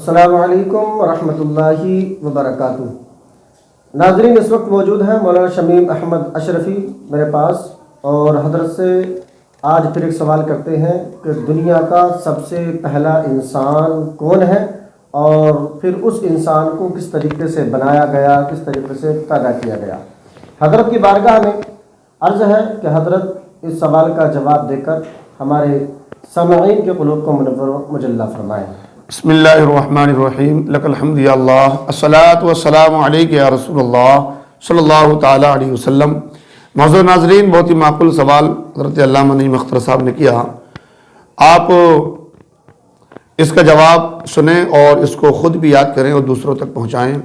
السلام علیکم ورحمۃ اللہ وبرکاتہ۔ ناظرین، اس وقت موجود ہیں مولانا شمیم احمد اشرفی میرے پاس، اور حضرت سے آج پھر ایک سوال کرتے ہیں کہ دنیا کا سب سے پہلا انسان کون ہے، اور پھر اس انسان کو کس طریقے سے بنایا گیا، کس طریقے سے پیدا کیا گیا۔ حضرت کی بارگاہ میں عرض ہے کہ حضرت اس سوال کا جواب دے کر ہمارے سامعین کے قلوب کو منور و مجلہ فرمائیں۔ بسم اللہ الرحمن الرحیم، لک الحمد یا اللہ، الصلاۃ والسلام علیک یا رسول اللہ صلی اللہ تعالیٰ علیہ وسلم۔ معزز ناظرین، بہت ہی معقول سوال حضرت علامہ نعیم اختر صاحب نے کیا۔ آپ اس کا جواب سنیں اور اس کو خود بھی یاد کریں اور دوسروں تک پہنچائیں۔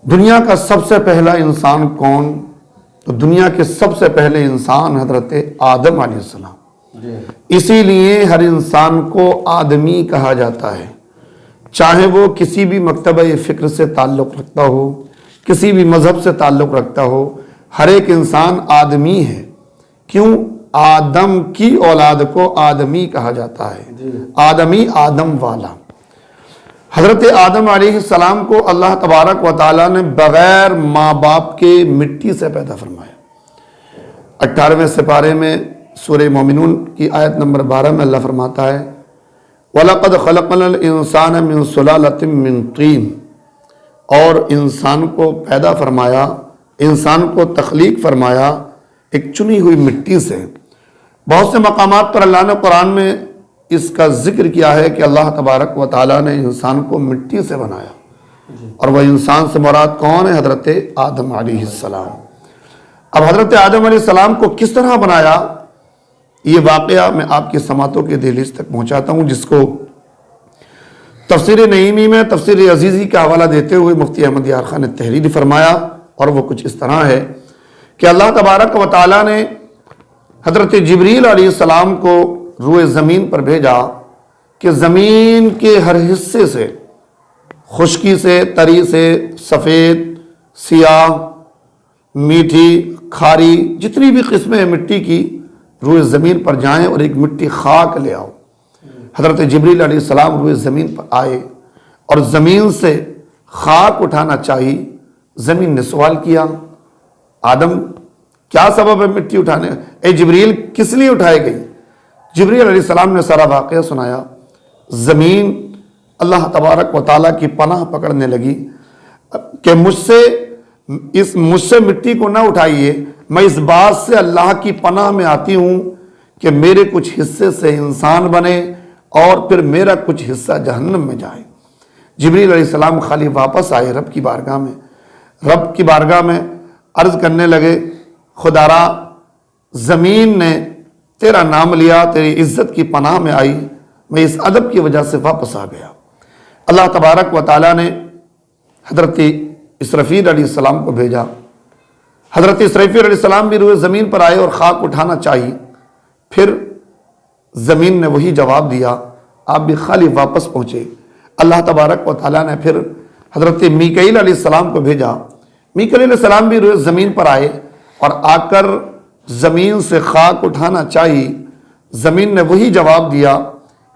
دنیا کا سب سے پہلا انسان کون؟ تو دنیا کے سب سے پہلے انسان حضرت آدم علیہ السلام۔ اسی لیے ہر انسان کو آدمی کہا جاتا ہے، چاہے وہ کسی بھی مکتبہ فکر سے تعلق رکھتا ہو، کسی بھی مذہب سے تعلق رکھتا ہو، ہر ایک انسان آدمی ہے۔ کیوں؟ آدم کی اولاد کو آدمی کہا جاتا ہے، آدمی، آدم والا۔ حضرت آدم علیہ السلام کو اللہ تبارک و تعالیٰ نے بغیر ماں باپ کے مٹی سے پیدا فرمایا۔ 18ویں سپارے میں سورہ مومنون کی آیت نمبر 12 میں اللہ فرماتا ہے وَلَقَدْ خَلَقْنَا الْإِنسَانَ مِنْ صُلَالَةٍ مِّن طِينٍ، اور انسان کو پیدا فرمایا، انسان کو تخلیق فرمایا ایک چنی ہوئی مٹی سے۔ بہت سے مقامات پر اللہ نے قرآن میں اس کا ذکر کیا ہے کہ اللہ تبارک و تعالیٰ نے انسان کو مٹی سے بنایا، اور وہ انسان سے مراد کون ہے؟ حضرت آدم علیہ السلام۔ اب حضرت آدم علیہ السلام کو کس طرح بنایا، یہ واقعہ میں آپ کی سماعتوں کے دہلیز تک پہنچاتا ہوں، جس کو تفسیر نعیمی میں تفسیر عزیزی کا حوالہ دیتے ہوئے مفتی احمد یار خان نے تحریر فرمایا، اور وہ کچھ اس طرح ہے کہ اللہ تبارک و تعالیٰ نے حضرت جبریل علیہ السلام کو روئے زمین پر بھیجا کہ زمین کے ہر حصے سے، خشکی سے، تری سے، سفید، سیاہ، میٹھی، کھاری، جتنی بھی قسمیں مٹی کی، روئے زمین پر جائیں اور ایک مٹی خاک لے آؤ۔ حضرت جبریل علیہ السلام روئے زمین پر آئے اور زمین سے خاک اٹھانا چاہی۔ زمین نے سوال کیا، آدم کیا سبب ہے مٹی اٹھانے؟ اے جبریل، کس لیے اٹھائے گئی؟ جبریل علیہ السلام نے سارا واقعہ سنایا۔ زمین اللہ تبارک و تعالیٰ کی پناہ پکڑنے لگی کہ مجھ سے مٹی کو نہ اٹھائیے، میں اس بات سے اللہ کی پناہ میں آتی ہوں کہ میرے کچھ حصے سے انسان بنے اور پھر میرا کچھ حصہ جہنم میں جائے۔ جبریل علیہ السلام خالی واپس آئے رب کی بارگاہ میں عرض کرنے لگے، خدارا، زمین نے تیرا نام لیا، تیری عزت کی پناہ میں آئی، میں اس ادب کی وجہ سے واپس آ گیا۔ اللہ تبارک و تعالیٰ نے حضرت اسرافیل علیہ السلام کو بھیجا۔ حضرت اسرافیل علیہ السلام بھی روئے زمین پر آئے اور خاک اٹھانا چاہی، پھر زمین نے وہی جواب دیا، آپ بھی خالی واپس پہنچے۔ اللہ تبارک و تعالیٰ نے پھر حضرت میکائیل علیہ السلام کو بھیجا۔ میکائیل علیہ السلام بھی روئے زمین پر آئے اور آ کر زمین سے خاک اٹھانا چاہی، زمین نے وہی جواب دیا۔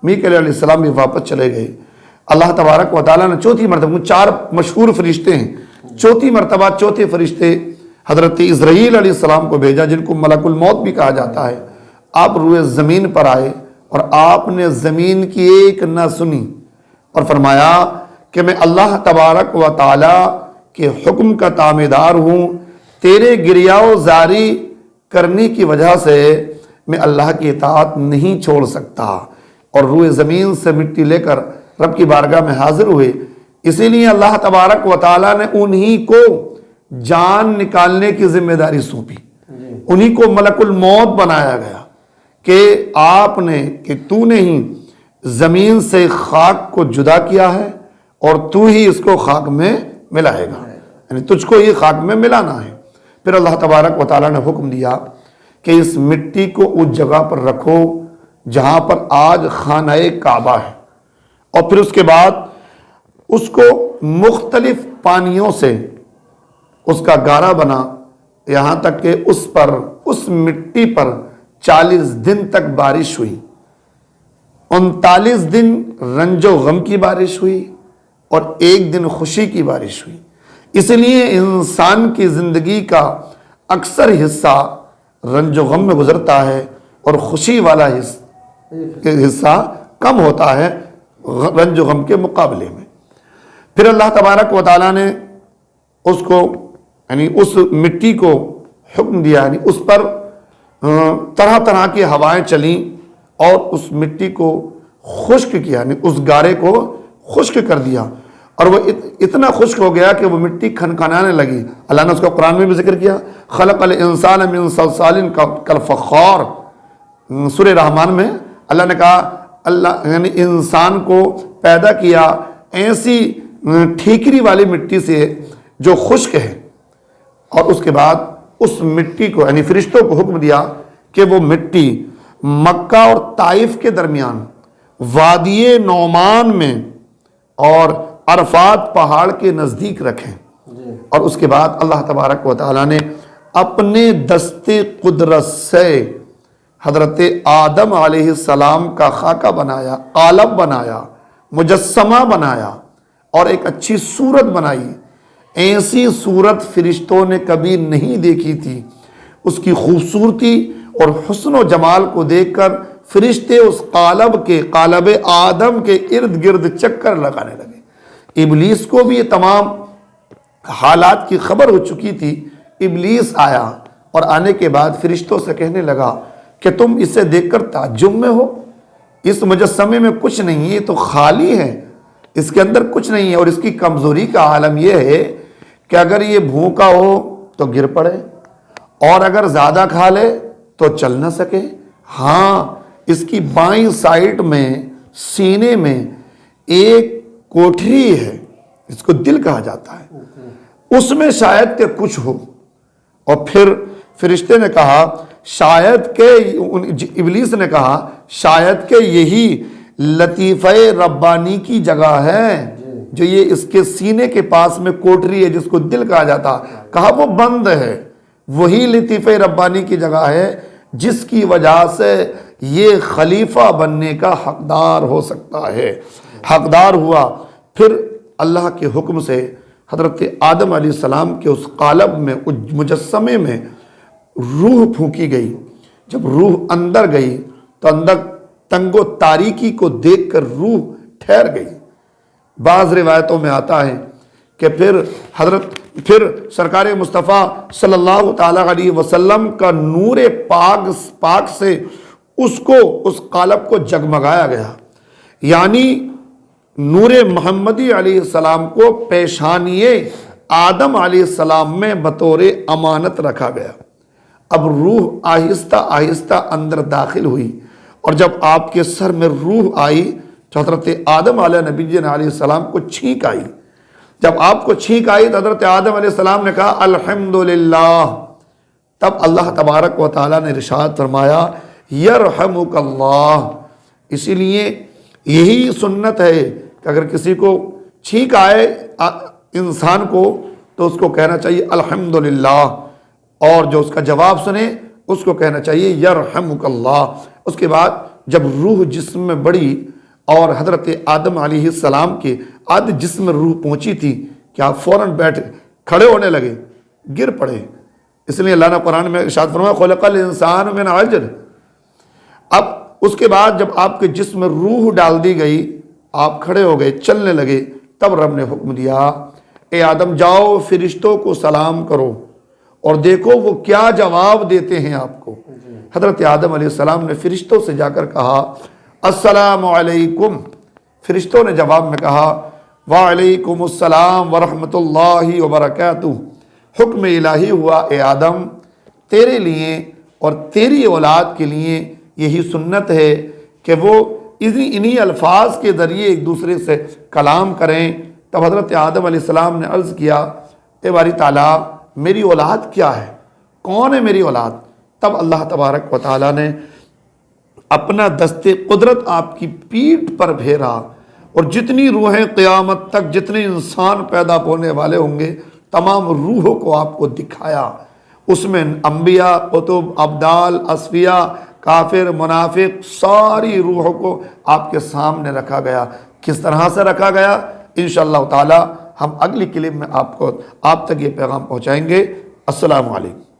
میکائیل علیہ السلام بھی واپس چلے گئے۔ اللہ تبارک و تعالیٰ نے چوتھی مرتبہ، 4 مشہور فرشتے ہیں، چوتھی مرتبہ چوتھے فرشتے حضرت اسرائیل علیہ السلام کو بھیجا، جن کو ملک الموت بھی کہا جاتا ہے۔ آپ روئے زمین پر آئے اور آپ نے زمین کی ایک نہ سنی اور فرمایا کہ میں اللہ تبارک و تعالیٰ کے حکم کا تابعدار ہوں، تیرے گریاؤ زاری کرنے کی وجہ سے میں اللہ کی اطاعت نہیں چھوڑ سکتا، اور روئے زمین سے مٹی لے کر رب کی بارگاہ میں حاضر ہوئے۔ اسی لیے اللہ تبارک و تعالیٰ نے انہی کو جان نکالنے کی ذمہ داری سونپی، انہی کو ملک الموت بنایا گیا کہ تو نے ہی زمین سے خاک کو جدا کیا ہے اور تو ہی اس کو خاک میں ملائے گا، یعنی تجھ کو یہ خاک میں ملانا ہے۔ پھر اللہ تبارک و تعالیٰ نے حکم دیا کہ اس مٹی کو اس جگہ پر رکھو جہاں پر آج خانہ کعبہ ہے، اور پھر اس کے بعد اس کو مختلف پانیوں سے اس کا گارا بنا، یہاں تک کہ اس مٹی پر 40 دن تک بارش ہوئی، 39 دن رنج و غم کی بارش ہوئی، اور ایک دن خوشی کی بارش ہوئی۔ اس لیے انسان کی زندگی کا اکثر حصہ رنج و غم میں گزرتا ہے اور خوشی والا حصہ کم ہوتا ہے رنج و غم کے مقابلے میں۔ پھر اللہ تبارک و تعالیٰ نے اس کو یعنی اس مٹی کو حکم دیا، یعنی اس پر طرح طرح کی ہوائیں چلیں اور اس مٹی کو خشک کیا، یعنی اس گارے کو خشک کر دیا، اور وہ اتنا خشک ہو گیا کہ وہ مٹی کھنکھنانے لگی۔ اللہ نے اس کو قرآن میں بھی ذکر کیا، خلق الانسان من صلصال کالفخار، سورہ رحمان میں اللہ نے کہا اللہ یعنی انسان کو پیدا کیا ایسی ٹھیکری والی مٹی سے جو خشک ہے، اور اس کے بعد اس مٹی کو یعنی فرشتوں کو حکم دیا کہ وہ مٹی مکہ اور طائف کے درمیان وادی نعمان میں اور عرفات پہاڑ کے نزدیک رکھیں۔ اور اس کے بعد اللہ تبارک و تعالیٰ نے اپنے دست قدرت سے حضرت آدم علیہ السلام کا خاکہ بنایا، قالب بنایا، مجسمہ بنایا اور ایک اچھی صورت بنائی۔ ایسی صورت فرشتوں نے کبھی نہیں دیکھی تھی۔ اس کی خوبصورتی اور حسن و جمال کو دیکھ کر فرشتے اس قالب آدم کے ارد گرد چکر لگانے لگے۔ ابلیس کو بھی یہ تمام حالات کی خبر ہو چکی تھی۔ ابلیس آیا اور آنے کے بعد فرشتوں سے کہنے لگا کہ تم اسے دیکھ کر تعجب میں ہو، اس مجسمے میں کچھ نہیں، یہ تو خالی ہے، اس کے اندر کچھ نہیں ہے، اور اس کی کمزوری کا عالم یہ ہے کہ اگر یہ بھوکا ہو تو گر پڑے، اور اگر زیادہ کھا لے تو چل نہ سکے۔ ہاں، اس کی بائیں سائٹ میں سینے میں ایک کوٹھری ہے، اس کو دل کہا جاتا ہے، اس میں شاید کہ کچھ ہو۔ اور پھر فرشتے نے کہا شاید کہ ابلیس نے کہا شاید کہ یہی لطیفہ ربانی کی جگہ ہے، جو یہ اس کے سینے کے پاس میں کوٹری ہے جس کو دل کہا جاتا، کہا وہ بند ہے، وہی لطیفہ ربانی کی جگہ ہے جس کی وجہ سے یہ خلیفہ بننے کا حقدار ہو سکتا ہے۔ حقدار ہوا۔ پھر اللہ کے حکم سے حضرت آدم علیہ السلام کے اس قالب میں، مجسمے میں روح پھونکی گئی۔ جب روح اندر گئی تو اندر تنگ و تاریکی کو دیکھ کر روح ٹھہر گئی۔ بعض روایتوں میں آتا ہے کہ پھر سرکار مصطفیٰ صلی اللہ تعالیٰ علیہ وسلم کا نور پاک سے اس قالب کو جگمگایا گیا، یعنی نور محمدی علیہ السلام کو پیشانی آدم علیہ السلام میں بطور امانت رکھا گیا۔ اب روح آہستہ آہستہ اندر داخل ہوئی، اور جب آپ کے سر میں روح آئی تو حضرت آدم علیہ نبی علیہ السلام کو چھینک آئی۔ جب آپ کو چھینک آئی تو حضرت آدم علیہ السلام نے کہا الحمدللہ۔ تب اللہ تبارک و تعالیٰ نے ارشاد فرمایا یرحمک اللہ۔ اسی لیے یہی سنت ہے کہ اگر کسی کو چھینک آئے انسان کو تو اس کو کہنا چاہیے الحمدللہ، اور جو اس کا جواب سنے اس کو کہنا چاہیے یرحمک اللہ۔ اس کے بعد جب روح جسم میں بڑھی اور حضرت آدم علیہ السلام کے آدھ جسم میں روح پہنچی تھی کہ آپ فوراً کھڑے ہونے لگے، گر پڑے۔ اس لیے اللہ نے قرآن میں ارشاد فرمایا خلق الانسان من عجل۔ اب اس کے بعد جب آپ کے جسم میں روح ڈال دی گئی، آپ کھڑے ہو گئے، چلنے لگے، تب رب نے حکم دیا اے آدم جاؤ فرشتوں کو سلام کرو اور دیکھو وہ کیا جواب دیتے ہیں آپ کو۔ حضرت آدم علیہ السلام نے فرشتوں سے جا کر کہا السلام علیکم۔ فرشتوں نے جواب میں کہا وعلیکم السلام ورحمۃ اللہ وبرکاتہ۔ حکم الہی ہوا اے آدم تیرے لیے اور تیری اولاد کے لیے یہی سنت ہے کہ وہ انہی الفاظ کے ذریعے ایک دوسرے سے کلام کریں۔ تب حضرت آدم علیہ السلام نے عرض کیا اے باری تعالیٰ میری اولاد کیا ہے، کون ہے میری اولاد؟ تب اللہ تبارک و تعالیٰ نے اپنا دست قدرت آپ کی پیٹھ پر پھیرا، اور جتنی روحیں قیامت تک جتنے انسان پیدا ہونے والے ہوں گے تمام روحوں کو آپ کو دکھایا۔ اس میں انبیاء، قطب، ابدال، اصفیاء، کافر، منافق، ساری روحوں کو آپ کے سامنے رکھا گیا۔ کس طرح سے رکھا گیا؟ انشاءاللہ تعالی ہم اگلی کلپ میں آپ تک یہ پیغام پہنچائیں گے۔ السلام علیکم۔